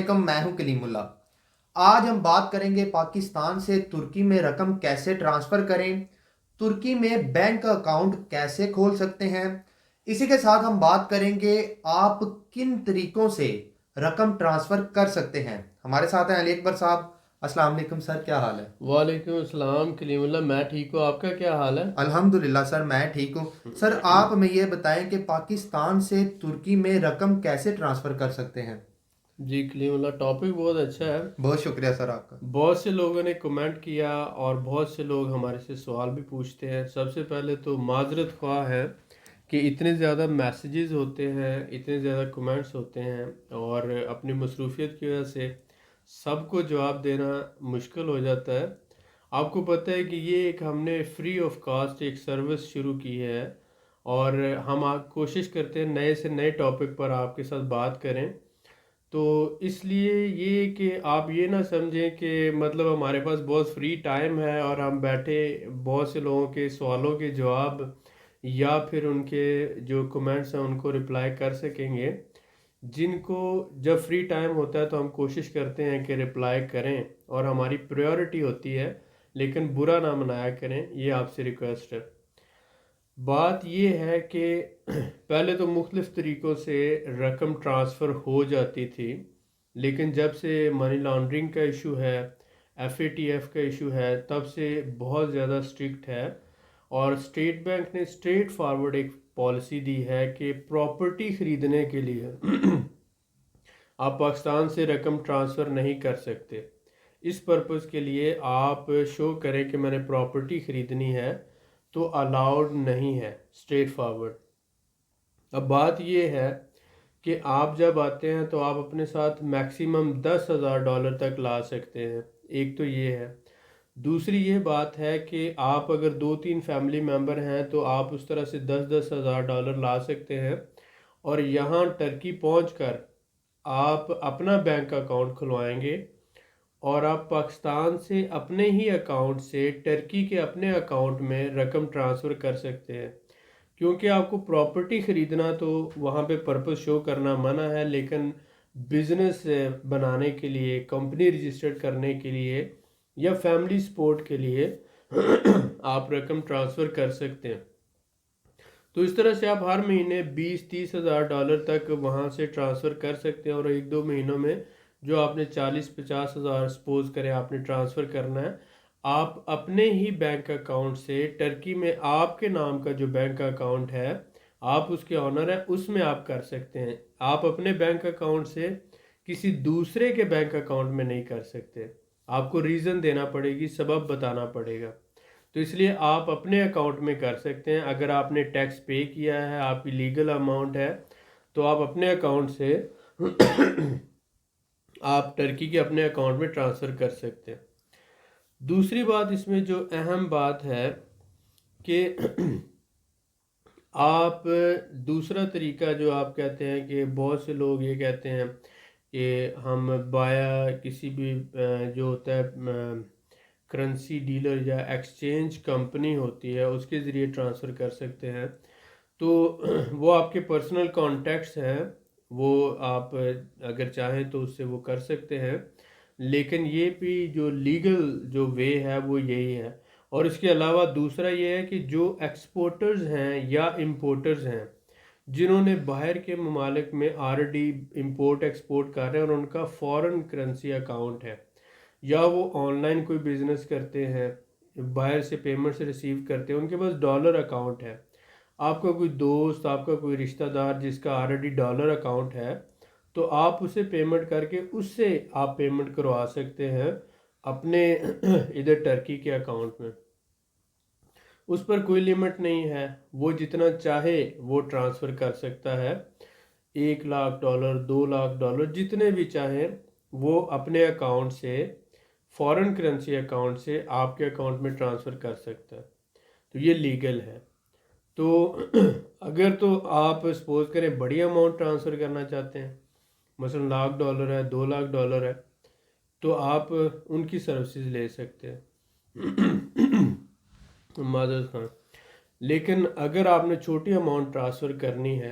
علیکم، میں ہوں کلیم اللہ۔ آج ہم بات کریں گے پاکستان سے ترکی میں رقم کیسے ٹرانسفر کریں، ترکی میں بینک اکاؤنٹ کیسے کھول سکتے ہیں۔ اسی کے ساتھ ہم بات کریں گے آپ کن طریقوں سے رقم ٹرانسفر کر سکتے ہیں۔ ہمارے ساتھ ہیں علی اکبر صاحب۔ السلام علیکم سر، کیا حال ہے؟ وعلیکم السلام کلیم اللہ، میں ٹھیک ہوں، آپ کا کیا حال ہے؟ الحمدللہ سر، میں ٹھیک ہوں۔ سر آپ ہمیں یہ بتائیں کہ پاکستان سے ترکی میں رقم کیسے ٹرانسفر کر سکتے ہیں؟ جی کلیم اللہ، ٹاپک بہت اچھا ہے۔ بہت شکریہ سر آپ کا۔ بہت سے لوگوں نے کمنٹ کیا اور بہت سے لوگ ہمارے سے سوال بھی پوچھتے ہیں۔ سب سے پہلے تو معذرت خواہ ہے کہ اتنے زیادہ میسیجز ہوتے ہیں، اتنے زیادہ کمنٹس ہوتے ہیں، اور اپنی مصروفیت کی وجہ سے سب کو جواب دینا مشکل ہو جاتا ہے۔ آپ کو پتہ ہے کہ یہ ایک ہم نے فری آف کاسٹ ایک سروس شروع کی ہے، اور ہم کوشش کرتے ہیں نئے سے نئے ٹاپک پر آپ کے ساتھ بات کریں۔ تو اس لیے یہ کہ آپ یہ نہ سمجھیں کہ مطلب ہمارے پاس بہت فری ٹائم ہے اور ہم بیٹھے بہت سے لوگوں کے سوالوں کے جواب یا پھر ان کے جو کمنٹس ہیں ان کو رپلائی کر سکیں گے۔ جن کو جب فری ٹائم ہوتا ہے تو ہم کوشش کرتے ہیں کہ رپلائی کریں، اور ہماری پریورٹی ہوتی ہے، لیکن برا نہ منایا کریں، یہ آپ سے ریکویسٹ ہے۔ بات یہ ہے کہ پہلے تو مختلف طریقوں سے رقم ٹرانسفر ہو جاتی تھی، لیکن جب سے منی لانڈرنگ کا ایشو ہے، ایف اے ٹی ایف کا ایشو ہے، تب سے بہت زیادہ اسٹرکٹ ہے، اور اسٹیٹ بینک نے اسٹریٹ فارورڈ ایک پالیسی دی ہے کہ پراپرٹی خریدنے کے لیے آپ پاکستان سے رقم ٹرانسفر نہیں کر سکتے۔ اس پرپز کے لیے آپ شو کریں کہ میں نے پراپرٹی خریدنی ہے تو الاؤڈ نہیں ہے، اسٹریٹ فارورڈ۔ اب بات یہ ہے کہ آپ جب آتے ہیں تو آپ اپنے ساتھ میکسیمم $10,000 تک لا سکتے ہیں، ایک تو یہ ہے۔ دوسری یہ بات ہے کہ آپ اگر 2-3 فیملی ممبر ہیں تو آپ اس طرح سے $10,000 لا سکتے ہیں، اور یہاں ٹرکی پہنچ کر آپ اپنا بینک اکاؤنٹ کھلوائیں گے، اور آپ پاکستان سے اپنے ہی اکاؤنٹ سے ٹرکی کے اپنے اکاؤنٹ میں رقم ٹرانسفر کر سکتے ہیں۔ کیونکہ آپ کو پراپرٹی خریدنا تو وہاں پہ پرپس شو کرنا منع ہے، لیکن بزنس بنانے کے لیے، کمپنی رجسٹرڈ کرنے کے لیے یا فیملی سپورٹ کے لیے آپ رقم ٹرانسفر کر سکتے ہیں۔ تو اس طرح سے آپ ہر مہینے $20-30,000 تک وہاں سے ٹرانسفر کر سکتے ہیں، اور 1-2 مہینوں میں جو آپ نے 40-50,000 سپوز کریں آپ نے ٹرانسفر کرنا ہے، آپ اپنے ہی بینک اکاؤنٹ سے ٹرکی میں آپ کے نام کا جو بینک اکاؤنٹ ہے، آپ اس کے آنر ہیں، اس میں آپ کر سکتے ہیں۔ آپ اپنے بینک اکاؤنٹ سے کسی دوسرے کے بینک اکاؤنٹ میں نہیں کر سکتے، آپ کو ریزن دینا پڑے گی، سبب بتانا پڑے گا۔ تو اس لیے آپ اپنے اکاؤنٹ میں کر سکتے ہیں۔ اگر آپ نے ٹیکس پے کیا ہے، آپ کی لیگل اماؤنٹ ہے، تو آپ اپنے اکاؤنٹ سے آپ ٹرکی کے اپنے اکاؤنٹ میں ٹرانسفر کر سکتے ہیں۔ دوسری بات اس میں جو اہم بات ہے کہ آپ دوسرا طریقہ جو آپ کہتے ہیں کہ بہت سے لوگ یہ کہتے ہیں کہ ہم بایا کسی بھی جو ہوتا ہے کرنسی ڈیلر یا ایکسچینج کمپنی ہوتی ہے اس کے ذریعے ٹرانسفر کر سکتے ہیں، تو وہ آپ کے پرسنل کانٹیکٹس ہیں، وہ آپ اگر چاہیں تو اس سے وہ کر سکتے ہیں، لیکن یہ بھی جو لیگل جو وے ہے وہ یہی ہے۔ اور اس کے علاوہ دوسرا یہ ہے کہ جو ایکسپورٹرز ہیں یا امپورٹرز ہیں جنہوں نے باہر کے ممالک میں آلریڈی امپورٹ ایکسپورٹ کر رہے ہیں اور ان کا فورن کرنسی اکاؤنٹ ہے، یا وہ آن لائن کوئی بزنس کرتے ہیں، باہر سے پیمنٹس ریسیو کرتے ہیں، ان کے پاس ڈالر اکاؤنٹ ہے، آپ کا کوئی دوست، آپ کا کوئی رشتہ دار جس کا آلریڈی ڈالر اکاؤنٹ ہے، تو آپ اسے پیمنٹ کر کے اس سے آپ پیمنٹ کروا سکتے ہیں اپنے ادھر ٹرکی کے اکاؤنٹ میں۔ اس پر کوئی لیمٹ نہیں ہے، وہ جتنا چاہے وہ ٹرانسفر کر سکتا ہے، $1,00,000 $2,00,000 جتنے بھی چاہیں وہ اپنے اکاؤنٹ سے، فورن کرنسی اکاؤنٹ سے آپ کے اکاؤنٹ میں ٹرانسفر کر سکتا ہے، تو یہ لیگل ہے۔ تو اگر تو آپ سپوز کریں بڑی اماؤنٹ ٹرانسفر کرنا چاہتے ہیں، مثلا $1,00,000 ہے، $2,00,000 ہے، تو آپ ان کی سروسز لے سکتے ہیں، معذرت خواہ۔ لیکن اگر آپ نے چھوٹی اماؤنٹ ٹرانسفر کرنی ہے